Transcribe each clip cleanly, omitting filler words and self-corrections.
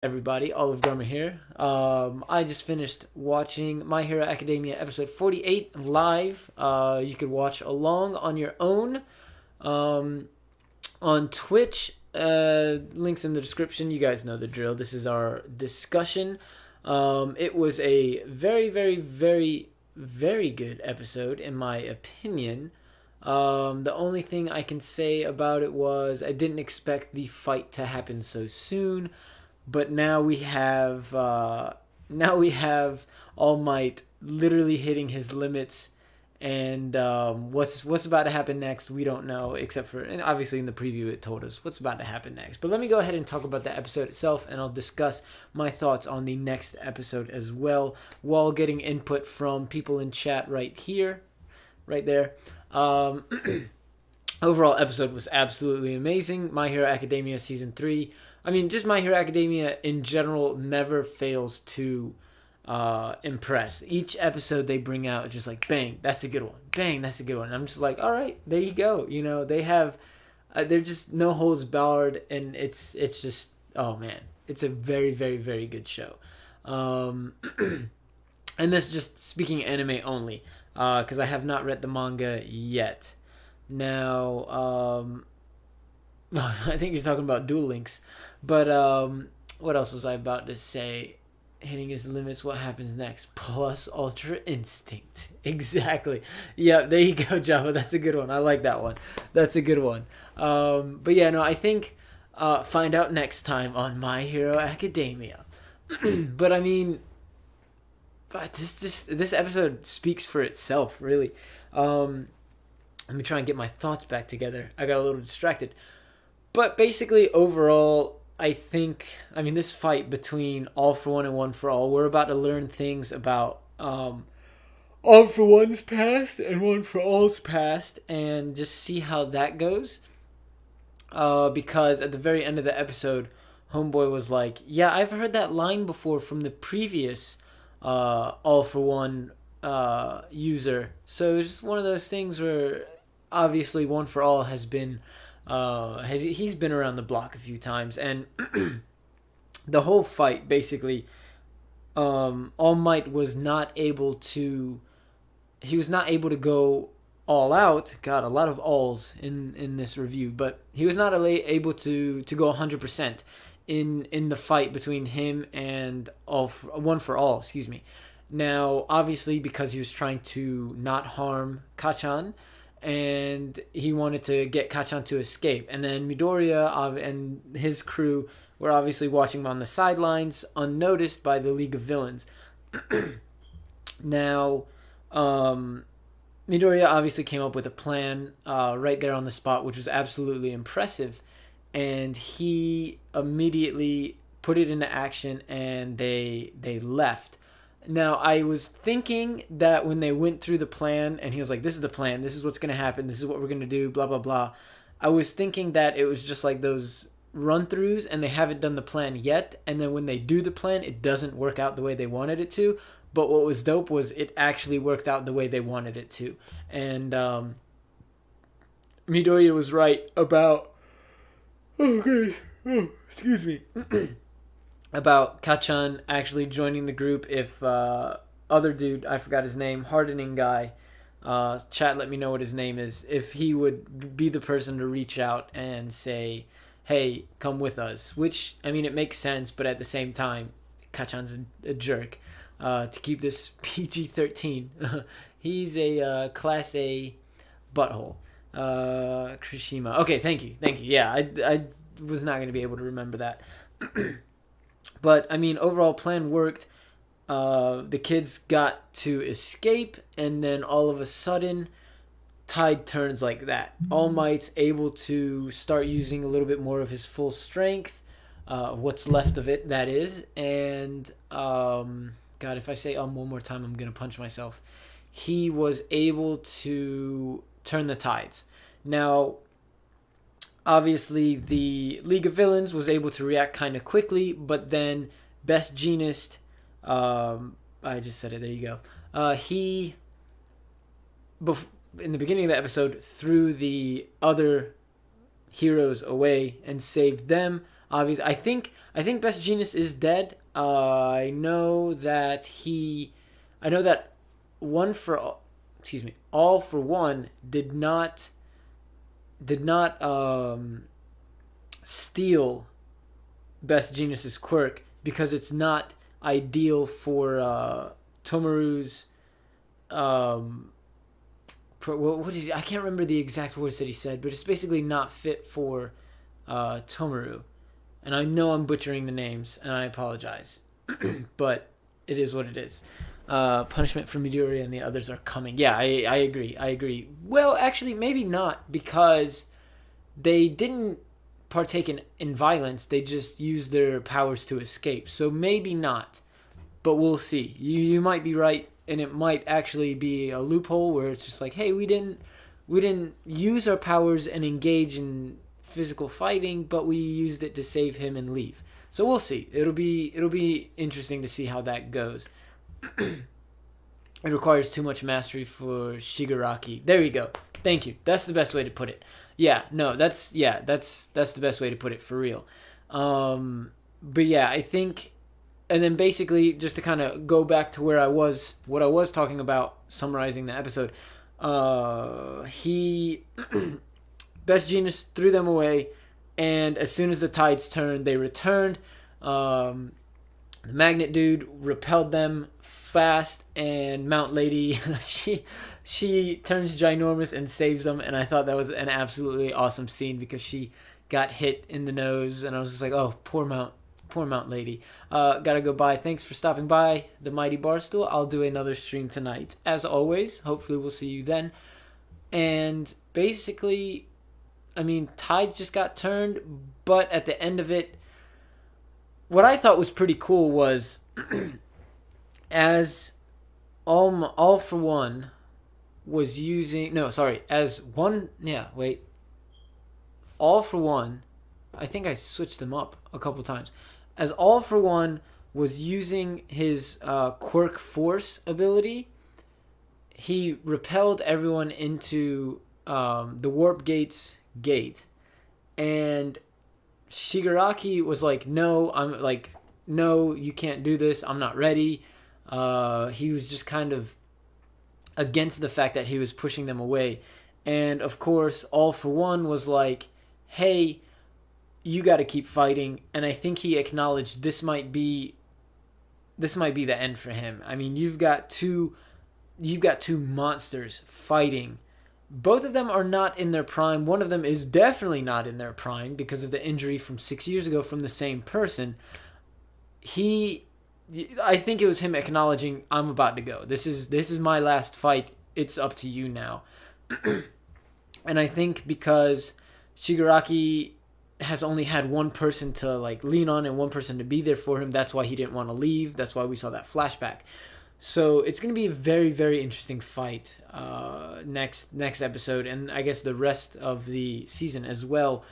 Everybody, OliveGrummer here. I just finished watching My Hero Academia episode 48 live. You could watch along on your own on Twitch. Links in the description. You guys know the drill. This is our discussion. It was a very, very, very, very good episode, in my opinion. The only thing I can say about it was I didn't expect the fight to happen so soon. But now we have All Might literally hitting his limits, and what's about to happen next we don't know, except for, and obviously in the preview it told us what's about to happen next. But let me go ahead and talk about the episode itself, and I'll discuss my thoughts on the next episode as well, while getting input from people in chat right here, right there. Overall episode was absolutely amazing. My Hero Academia Season 3. I mean, just My Hero Academia in general never fails to impress. Each episode they bring out is just like, bang, that's a good one. Bang, that's a good one. And I'm just like, all right, there you go. You know, they have, they're just no holds barred, and it's just, oh man, it's a very, very, very good show. And this just speaking anime only, because I have not read the manga yet. Now, I think you're talking about Duel Links. But what else was I about to say? Hitting his limits, what happens next? Plus Ultra Instinct. Exactly. Yeah, there you go, Java. That's a good one. I like that one. That's a good one. But yeah, no, I think find out next time on My Hero Academia. But I mean, but this episode speaks for itself, really. Let me try and get my thoughts back together. I got a little distracted. But basically, overall, I think, I mean, this fight between All for One and One for All, we're about to learn things about All for One's past and One for All's past, and just see how that goes. Because at the very end of the episode, Homeboy was like, yeah, I've heard that line before from the previous All for One user. So it's just one of those things where obviously One for All has been he's been around the block a few times, and the whole fight basically, All Might was not able to, he was not able to go all out. God, a lot of alls in this review, but he was not able to go 100% in the fight between him and One for All, excuse me. Now, obviously, because he was trying to not harm Kachan, and he wanted to get Kachan to escape. And then Midoriya and his crew were obviously watching him on the sidelines, unnoticed by the League of Villains. Now, Midoriya obviously came up with a plan right there on the spot, which was absolutely impressive. And he immediately put it into action, and they left. Now, I was thinking that when they went through the plan, and he was like, this is the plan, this is what's going to happen, this is what we're going to do, blah, blah, blah. I was thinking that it was just like those run-throughs, and they haven't done the plan yet, and then when they do the plan, it doesn't work out the way they wanted it to. But what was dope was it actually worked out the way they wanted it to. And Midoriya was right about... Oh, excuse me. About Kachan actually joining the group if other dude, I forgot his name, hardening guy, chat, let me know what his name is, if he would be the person to reach out and say, hey, come with us. Which, I mean, it makes sense, but at the same time, Kachan's a jerk. To keep this PG-13, he's a Class A butthole. Krishima. Okay, thank you. Yeah, I was not going to be able to remember that. But, I mean, overall plan worked. The kids got to escape, and then all of a sudden, tide turns like that. All Might's able to start using a little bit more of his full strength, what's left of it, that is. And, God, if I say one more time, I'm going to punch myself. He was able to turn the tides. Now, obviously, the League of Villains was able to react kind of quickly, but then Best Jeanist, I just said it, there you go. He, in the beginning of the episode, threw the other heroes away and saved them. obvious. I think Best Genius is dead. I know that one for all, excuse me, All for One did not steal Best Genius's quirk because it's not ideal for Tomaru's I can't remember the exact words that he said, but it's basically not fit for Tomaru. And I know I'm butchering the names, and I apologize. But it is what it is. Punishment for Midori and the others are coming. Yeah, I agree. Well, actually, maybe not, because they didn't partake in violence. They just used their powers to escape. So maybe not. But we'll see. You might be right, and it might actually be a loophole where it's just like, hey, we didn't use our powers and engage in physical fighting, but we used it to save him and leave. So we'll see. It'll be interesting to see how that goes. It requires too much mastery for Shigaraki. There you go. Thank you. That's the best way to put it. That's the best way to put it, for real. But yeah, I think, and then basically just to kind of go back to what I was talking about, summarizing the episode. Best Genius threw them away, and as soon as the tides turned, they returned. The Magnet Dude repelled them fast, and Mount Lady, she turns ginormous and saves them, and I thought that was an absolutely awesome scene because she got hit in the nose, and I was just like, oh, poor Mount Lady. Gotta go bye. Thanks for stopping by the Mighty Barstool. I'll do another stream tonight. As always, hopefully we'll see you then. And basically, I mean, tides just got turned, but at the end of it, what I thought was pretty cool was as All for One was using... No, sorry. As one... Yeah, wait. All for One... I think I switched them up a couple times. As All for One was using his Quirk Force ability, he repelled everyone into the Warp Gate's gate. And Shigaraki was like, no, you can't do this. I'm not ready. He was just kind of against the fact that he was pushing them away. And of course, All for One was like, hey, you got to keep fighting. And I think he acknowledged this might be the end for him. I mean, you've got two monsters fighting. Both of them are not in their prime. One of them is definitely not in their prime because of the injury from 6 years ago from the same person. I think it was him acknowledging, I'm about to go. This is my last fight. It's up to you now. And I think because Shigaraki has only had one person to lean on and one person to be there for him, that's why he didn't want to leave. That's why we saw that flashback. So it's going to be a very, very interesting fight next episode, and I guess the rest of the season as well,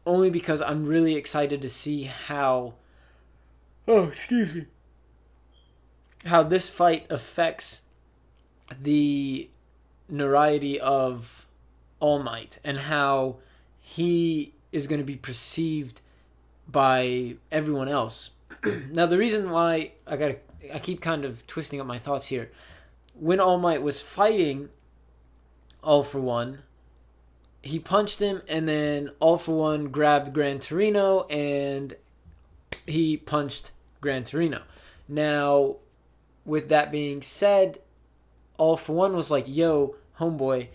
only because I'm really excited to see how this fight affects the notoriety of All Might and how he is going to be perceived by everyone else. Now, the reason why I keep kind of twisting up my thoughts here. When All Might was fighting All for One, he punched him, and then All for One grabbed Gran Torino, and he punched Gran Torino. Now, with that being said, All for One was like, yo, homeboy,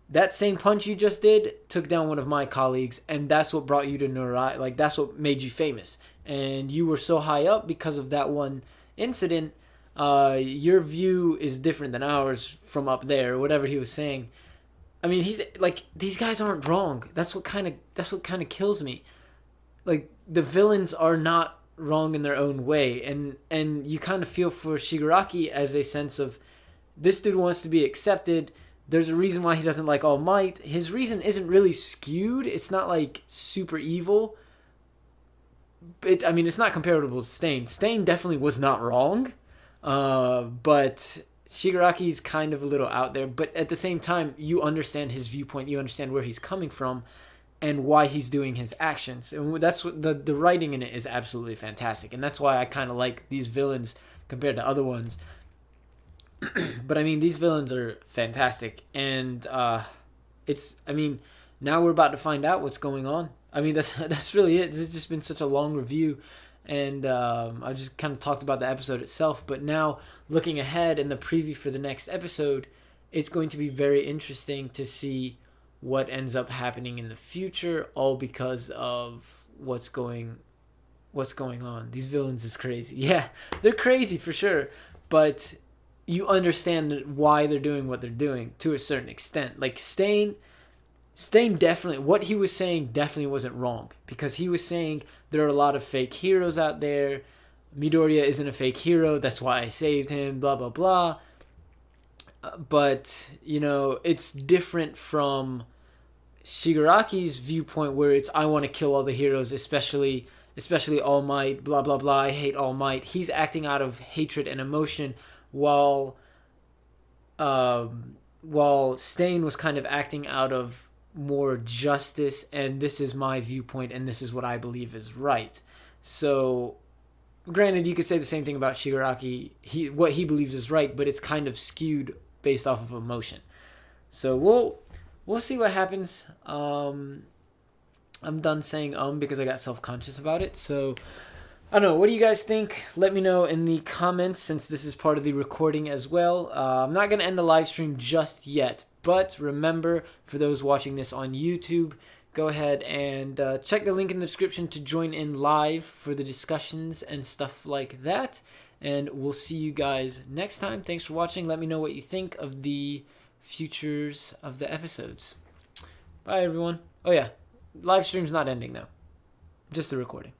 that same punch you just did took down one of my colleagues, and that's what brought you to notoriety. That's what made you famous. And you were so high up because of that one incident. Your view is different than ours from up there, whatever he was saying. I mean, he's like, these guys aren't wrong. That's what kind of kills me. Like, the villains are not wrong in their own way, and you kind of feel for Shigaraki as a sense of, this dude wants to be accepted. There's a reason why he doesn't like All Might. His reason isn't really skewed. It's not like super evil. It's not comparable to Stain. Stain definitely was not wrong. But Shigaraki's kind of a little out there. But at the same time, you understand his viewpoint. You understand where he's coming from. and why he's doing his actions. And that's what the writing in it is absolutely fantastic. And that's why I kind of like these villains compared to other ones. But I mean, these villains are fantastic. And now we're about to find out what's going on. I mean, that's really it. This has just been such a long review. And I just kind of talked about the episode itself. But now, looking ahead in the preview for the next episode, it's going to be very interesting to see what ends up happening in the future, all because of what's going on. These villains is crazy. Yeah, they're crazy for sure, but you understand why they're doing what they're doing to a certain extent. Like Stain definitely, what he was saying definitely wasn't wrong, because he was saying there are a lot of fake heroes out there. Midoriya isn't a fake hero, that's why I saved him, blah blah blah. But it's different from Shigaraki's viewpoint, where it's I want to kill all the heroes, especially All Might, blah blah blah. I hate All Might. He's acting out of hatred and emotion, while Stain was kind of acting out of more justice, and this is my viewpoint, and this is what I believe is right. So, granted, you could say the same thing about Shigaraki. What he believes is right, but it's kind of skewed based off of emotion. So we'll see what happens. I'm done saying because I got self-conscious about it. So I don't know. What do you guys think? Let me know in the comments, since this is part of the recording as well. I'm not going to end the live stream just yet, but remember, for those watching this on YouTube, go ahead and check the link in the description to join in live for the discussions and stuff like that. And we'll see you guys next time. Thanks for watching. Let me know what you think of the futures of the episodes. Bye, everyone. Oh, yeah. Live stream's not ending, though. Just the recording.